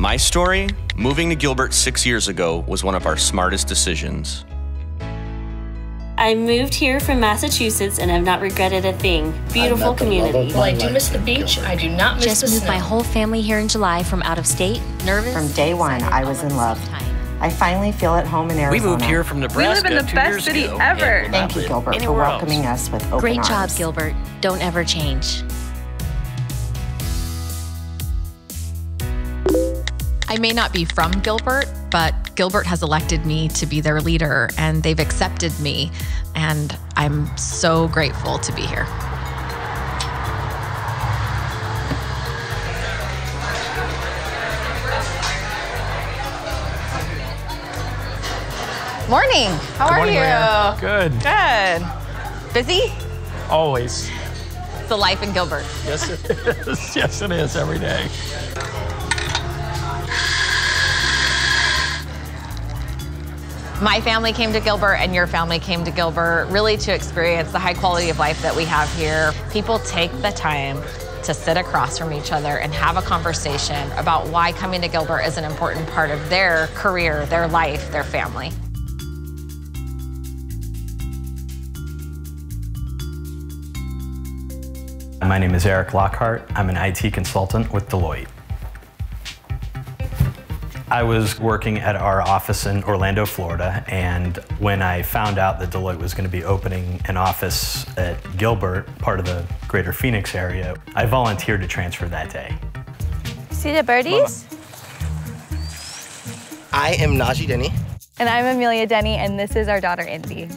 My story, moving to Gilbert 6 years ago, was one of our smartest decisions. I moved here from Massachusetts and have not regretted a thing. Beautiful community. Well, I do miss the beach. I do not miss the snow. Just moved my whole family here in July from out of state. Nervous. From day one, I was in love. I finally feel at home in Arizona. We moved here from Nebraska. We live in the best city ever. Thank you, Gilbert, for welcoming us with open arms. Great job, Gilbert. Don't ever change. I may not be from Gilbert, but Gilbert has elected me to be their leader, and they've accepted me, and I'm so grateful to be here. Morning. How are you? Maria. Good. Good. Busy? Always. It's the life in Gilbert. Yes, it is. Yes, it is every day. My family came to Gilbert and your family came to Gilbert really to experience the high quality of life that we have here. People take the time to sit across from each other and have a conversation about why coming to Gilbert is an important part of their career, their life, their family. My name is Eric Lockhart. I'm an IT consultant with Deloitte. I was working at our office in Orlando, Florida, and when I found out that Deloitte was going to be opening an office at Gilbert, part of the greater Phoenix area, I volunteered to transfer that day. See the birdies? I am Najee Denny. And I'm Amelia Denny, and this is our daughter, Indy.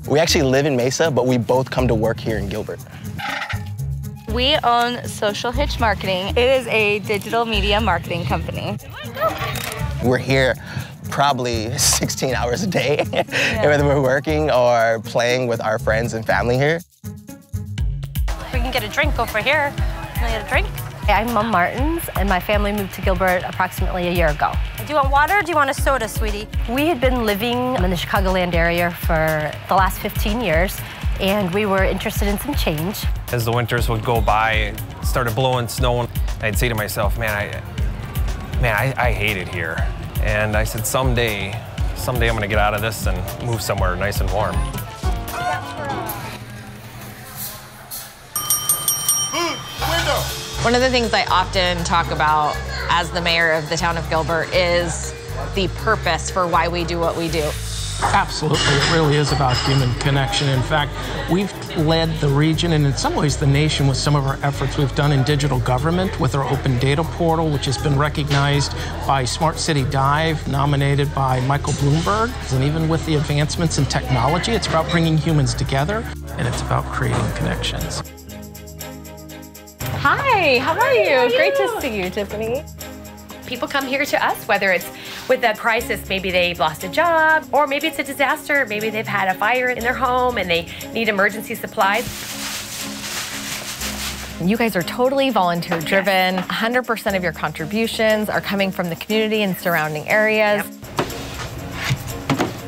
We actually live in Mesa, but we both come to work here in Gilbert. We own Social Hitch Marketing. It is a digital media marketing company. We're here probably 16 hours a day, whether we're working or playing with our friends and family here. We can get a drink over here. Can I get a drink? I'm Mom Martins, and my family moved to Gilbert approximately a year ago. Do you want water or do you want a soda, sweetie? We had been living in the Chicagoland area for the last 15 years, and we were interested in some change. As the winters would go by, it started blowing snow, I'd say to myself, man, I hate it here. And I said, someday I'm gonna get out of this and move somewhere nice and warm. One of the things I often talk about as the mayor of the town of Gilbert is the purpose for why we do what we do. Absolutely, it really is about human connection. In fact, we've led the region and in some ways the nation with some of our efforts we've done in digital government with our open data portal, which has been recognized by Smart City Dive, nominated by Michael Bloomberg. And even with the advancements in technology, it's about bringing humans together and it's about creating connections. Hi, how are you? Great to see you, Tiffany. People come here to us, whether it's with a crisis, maybe they've lost a job, or maybe it's a disaster, maybe they've had a fire in their home and they need emergency supplies. You guys are totally volunteer driven. 100% of your contributions are coming from the community and surrounding areas.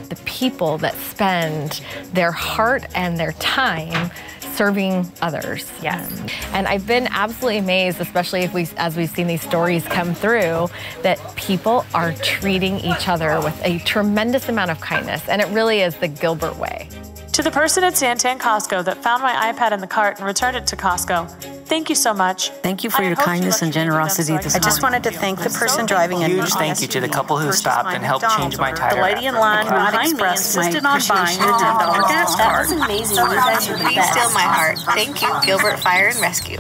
The people that spend their heart and their time serving others. Yes. And I've been absolutely amazed, especially as we've seen these stories come through, that people are treating each other with a tremendous amount of kindness, and it really is the Gilbert way. To the person at Santan Costco that found my iPad in the cart and returned it to Costco, thank you so much. Thank you for your kindness and generosity this morning. I just wanted to thank the person driving in. Huge thank you to the couple who stopped and helped change my tire. The lady in line behind me insisted on buying a $10 gas card. That was amazing. You guys are the best. Please steal my heart. Thank you, Gilbert Fire and Rescue.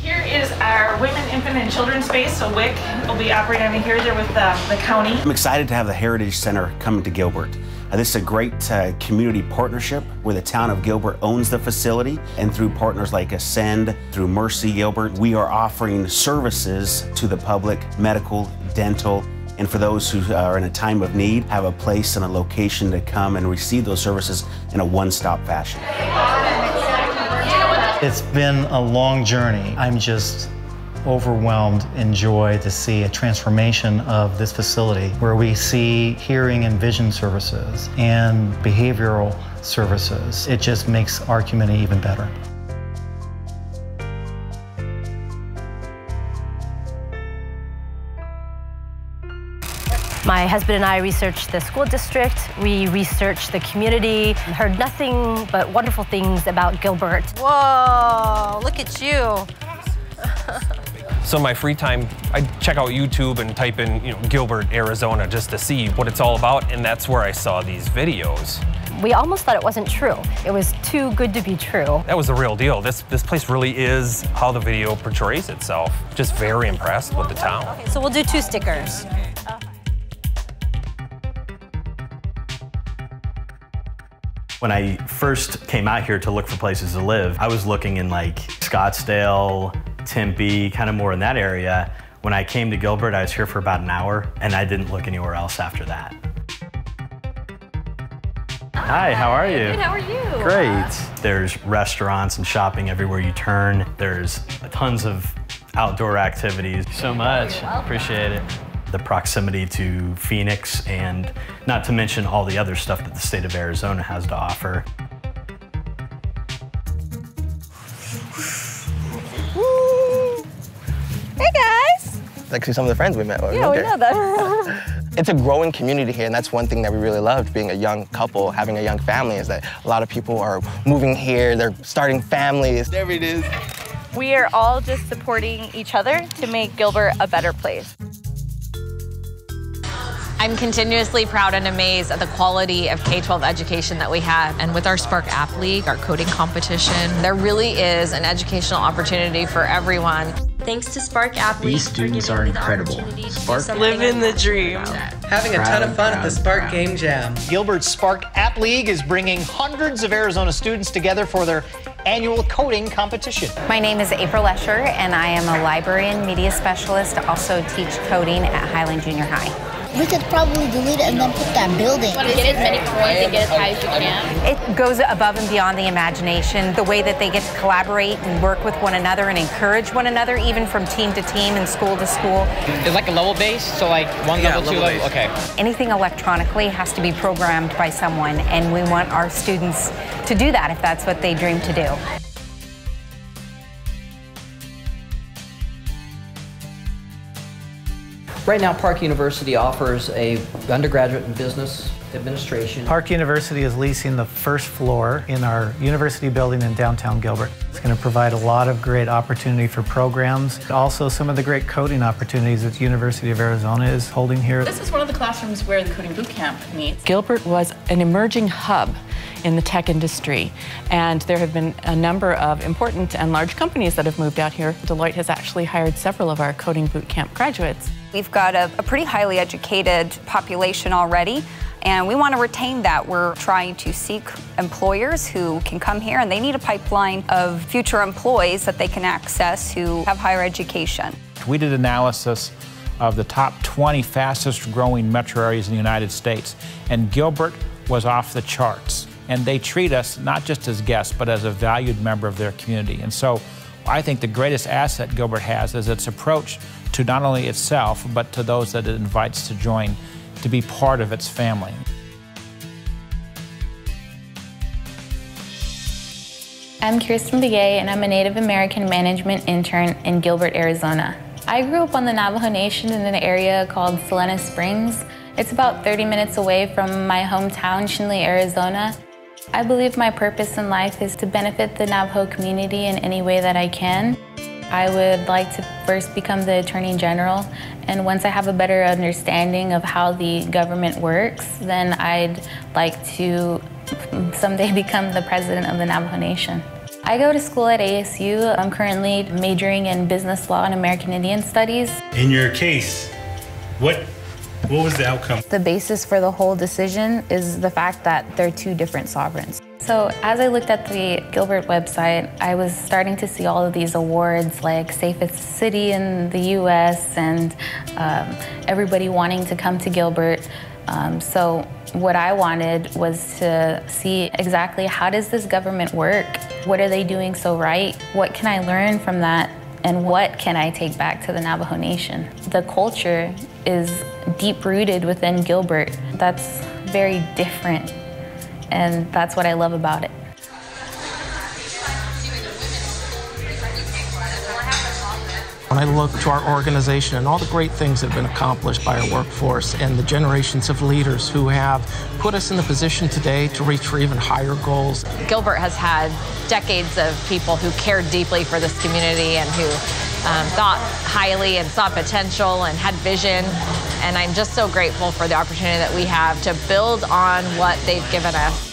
Here is our Women, Infant, and Children's space. So WIC will be operating over here. They're with the county. I'm excited to have the Heritage Center coming to Gilbert. This is a great community partnership where the town of Gilbert owns the facility, and through partners like Ascend, through Mercy Gilbert, we are offering services to the public, medical, dental, and for those who are in a time of need, have a place and a location to come and receive those services in a one-stop fashion. It's been a long journey. I'm just overwhelmed in joy to see a transformation of this facility where we see hearing and vision services and behavioral services. It just makes our community even better. My husband and I researched the school district, we researched the community, heard nothing but wonderful things about Gilbert. Whoa, look at you. So in my free time, I check out YouTube and type in, Gilbert, Arizona, just to see what it's all about, and that's where I saw these videos. We almost thought it wasn't true. It was too good to be true. That was the real deal. This place really is how the video portrays itself. Just very impressed with the town. Okay, so we'll do 2 stickers. When I first came out here to look for places to live, I was looking in like Scottsdale, Tempe, kind of more in that area. When I came to Gilbert, I was here for about an hour, and I didn't look anywhere else after that. Hi, how are you? Good, how are you? Great. There's restaurants and shopping everywhere you turn. There's tons of outdoor activities. So much, appreciate it. The proximity to Phoenix, and not to mention all the other stuff that the state of Arizona has to offer. Hey guys! Like see some of the friends we met when we Yeah, went we there. know that. It's a growing community here, and that's one thing that we really loved, being a young couple, having a young family, is that a lot of people are moving here, they're starting families. There it is. We are all just supporting each other to make Gilbert a better place. I'm continuously proud and amazed at the quality of K-12 education that we have. And with our Spark App League, our coding competition, there really is an educational opportunity for everyone. Thanks to Spark App League. These students are incredible. Spark Living the dream. Having a ton of fun at the Spark Game Jam. Gilbert's Spark App League is bringing hundreds of Arizona students together for their annual coding competition. My name is April Escher, and I am a library and media specialist. I also teach coding at Highland Junior High. We could probably delete it and then put that building. You want to get as many coins and get as high as you can? It goes above and beyond the imagination, the way that they get to collaborate and work with one another and encourage one another, even from team to team and school to school. It's like a level base, so like one level, 2 level, okay. Anything electronically has to be programmed by someone, and we want our students to do that if that's what they dream to do. Right now, Park University offers an undergraduate in business administration. Park University is leasing the first floor in our university building in downtown Gilbert. It's going to provide a lot of great opportunity for programs, also some of the great coding opportunities that the University of Arizona is holding here. This is one of the classrooms where the coding boot camp meets. Gilbert was an emerging hub in the tech industry, and there have been a number of important and large companies that have moved out here. Deloitte has actually hired several of our coding boot camp graduates. We've got a pretty highly educated population already, and we want to retain that. We're trying to seek employers who can come here, and they need a pipeline of future employees that they can access who have higher education. We did analysis of the top 20 fastest growing metro areas in the United States, and Gilbert was off the charts. And they treat us not just as guests, but as a valued member of their community. And so I think the greatest asset Gilbert has is its approach to not only itself, but to those that it invites to join, to be part of its family. I'm Kirsten Begay, and I'm a Native American management intern in Gilbert, Arizona. I grew up on the Navajo Nation in an area called Salena Springs. It's about 30 minutes away from my hometown, Shinley, Arizona. I believe my purpose in life is to benefit the Navajo community in any way that I can. I would like to first become the Attorney General, and once I have a better understanding of how the government works, then I'd like to someday become the President of the Navajo Nation. I go to school at ASU. I'm currently majoring in business law and American Indian Studies. In your case, what was the outcome? The basis for the whole decision is the fact that they're two different sovereigns. So as I looked at the Gilbert website, I was starting to see all of these awards like safest city in the US and everybody wanting to come to Gilbert. So what I wanted was to see exactly how does this government work? What are they doing so right? What can I learn from that? And what can I take back to the Navajo Nation? The culture is deep-rooted within Gilbert. That's very different, and that's what I love about it. When I look to our organization and all the great things that have been accomplished by our workforce and the generations of leaders who have put us in the position today to reach for even higher goals. Gilbert has had decades of people who cared deeply for this community and who thought highly and saw potential and had vision. And I'm just so grateful for the opportunity that we have to build on what they've given us.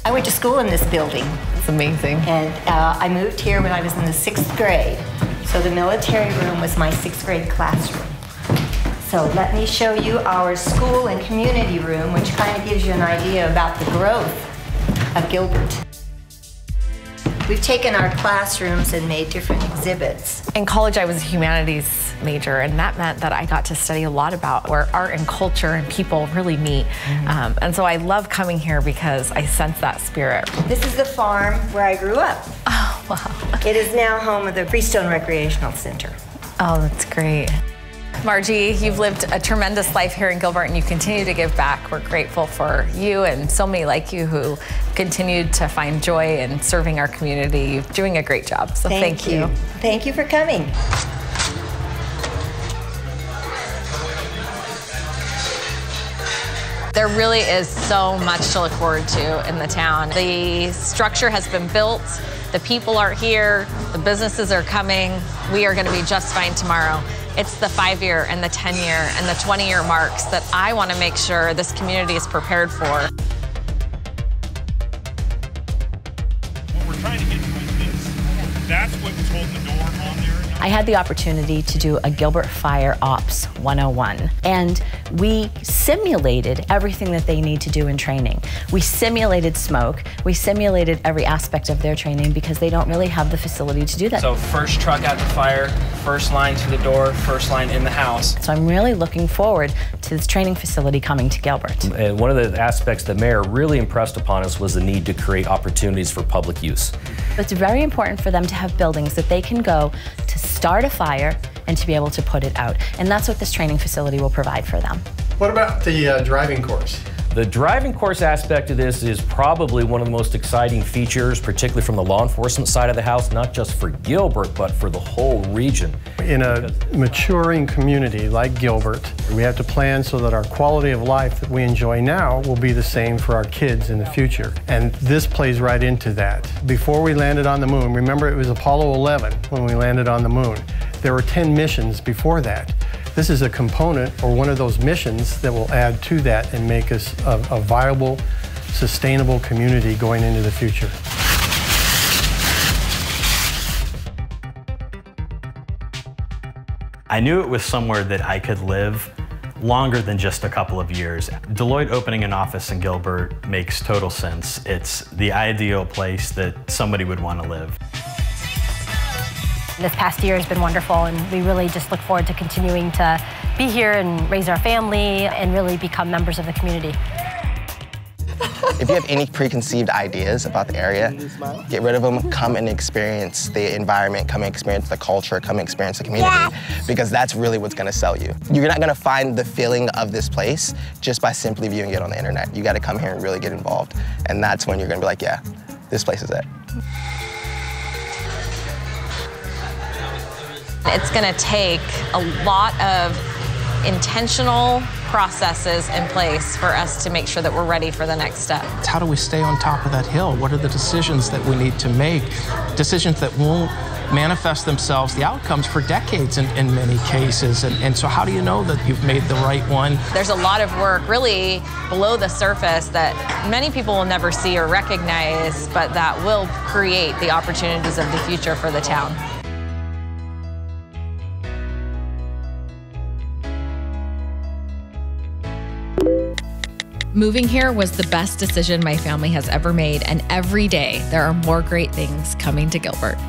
I went to school in this building. It's amazing. And I moved here when I was in the 6th grade. So the military room was my 6th grade classroom. So let me show you our school and community room, which kind of gives you an idea about the growth of Gilbert. We've taken our classrooms and made different exhibits. In college, I was a humanities major, and that meant that I got to study a lot about where art and culture and people really meet. And so I love coming here because I sense that spirit. This is the farm where I grew up. Oh, wow. It is now home of the Freestone Recreational Center. Oh, that's great. Margie, you've lived a tremendous life here in Gilbert and you continue to give back. We're grateful for you and so many like you who continue to find joy in serving our community. You're doing a great job, so thank you. Thank you for coming. There really is so much to look forward to in the town. The structure has been built, the people are here, the businesses are coming. We are going to be just fine tomorrow. It's the 5-year and the 10-year and the 20-year marks that I want to make sure this community is prepared for. What we're trying to get to is this. That's what's holding the door on there. I had the opportunity to do a Gilbert Fire Ops 101, and we simulated everything that they need to do in training. We simulated smoke, we simulated every aspect of their training because they don't really have the facility to do that. So first truck out to fire, first line to the door, first line in the house. So I'm really looking forward to this training facility coming to Gilbert. And one of the aspects the mayor really impressed upon us was the need to create opportunities for public use. It's very important for them to have buildings that they can go to start a fire and to be able to put it out. And that's what this training facility will provide for them. What about the driving course? The driving course aspect of this is probably one of the most exciting features, particularly from the law enforcement side of the house, not just for Gilbert, but for the whole region. In a maturing community like Gilbert, we have to plan so that our quality of life that we enjoy now will be the same for our kids in the future. And this plays right into that. Before we landed on the moon, remember it was Apollo 11 when we landed on the moon. There were 10 missions before that. This is a component or one of those missions that will add to that and make us a viable, sustainable community going into the future. I knew it was somewhere that I could live longer than just a couple of years. Deloitte opening an office in Gilbert makes total sense. It's the ideal place that somebody would want to live. This past year has been wonderful, and we really just look forward to continuing to be here and raise our family and really become members of the community. If you have any preconceived ideas about the area, get rid of them, come and experience the environment, come and experience the culture, come and experience the community, because that's really what's gonna sell you. You're not gonna find the feeling of this place just by simply viewing it on the internet. You gotta come here and really get involved, and that's when you're gonna be like, yeah, this place is it. It's going to take a lot of intentional processes in place for us to make sure that we're ready for the next step. How do we stay on top of that hill? What are the decisions that we need to make? Decisions that won't manifest themselves, the outcomes for decades in many cases. And so how do you know that you've made the right one? There's a lot of work really below the surface that many people will never see or recognize, but that will create the opportunities of the future for the town. Moving here was the best decision my family has ever made, and every day there are more great things coming to Gilbert.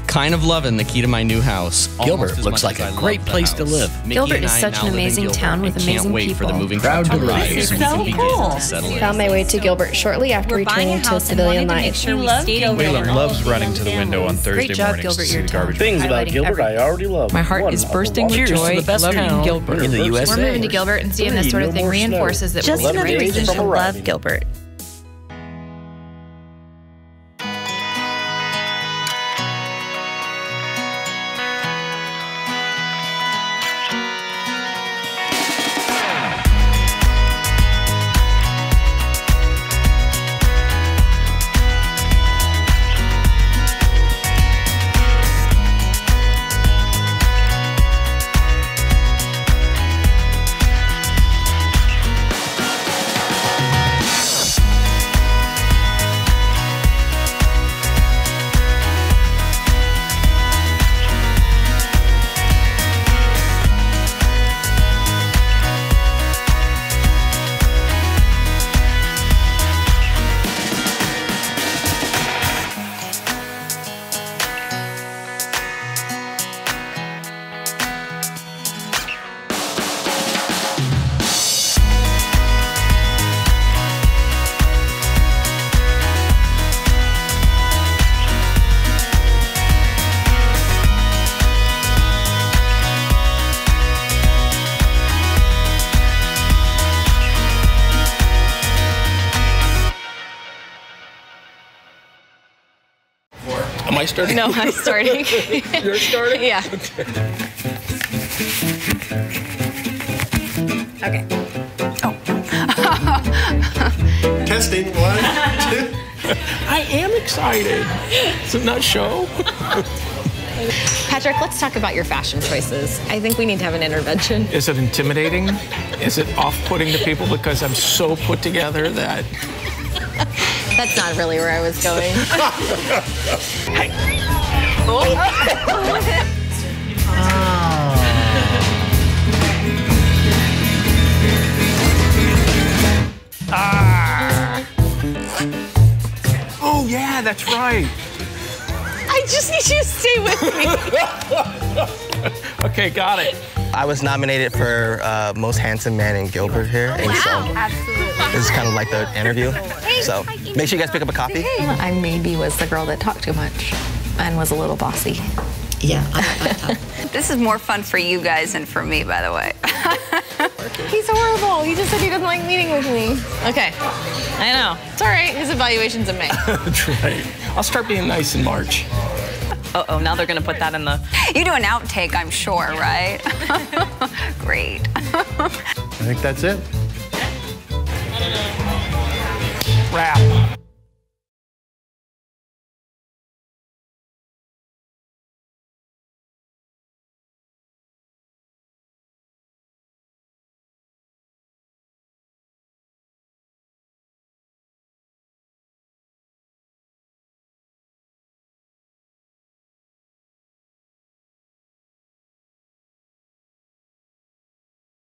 Kind of loving the key to my new house. Gilbert looks like a great place to live. Gilbert is such an amazing town with amazing people. For the moving truck to arrive so cool. Found my way to Gilbert shortly after returning to civilian life. Waylon loves running to the window on Thursday mornings to see the garbage. Things about Gilbert I already love. My heart is bursting with joy loving Gilbert. In the USA. We're moving to Gilbert, and seeing this sort of thing reinforces that just another reason to love Gilbert. Am I starting? No, I'm starting. You're starting? Yeah. Okay. Testing, 1, 2. I am excited. Is it not show? Patrick, let's talk about your fashion choices. I think we need to have an intervention. Is it intimidating? Is it off-putting to people because I'm so put together that... That's not really where I was going. Oh, yeah, that's right. I just need you to stay with me. Okay, got it. I was nominated for Most Handsome Man in Gilbert here. And so Absolutely. this is kind of like the interview. So make sure you guys pick up a copy. I maybe was the girl that talked too much and was a little bossy. Yeah. This is more fun for you guys than for me, by the way. He's horrible. He just said he doesn't like meeting with me. Okay. I know. It's all right. His evaluation's in May. That's right. I'll start being nice in March. Uh-oh, now they're going to put that in the... You do an outtake, I'm sure, right? Great. I think that's it. Wrap.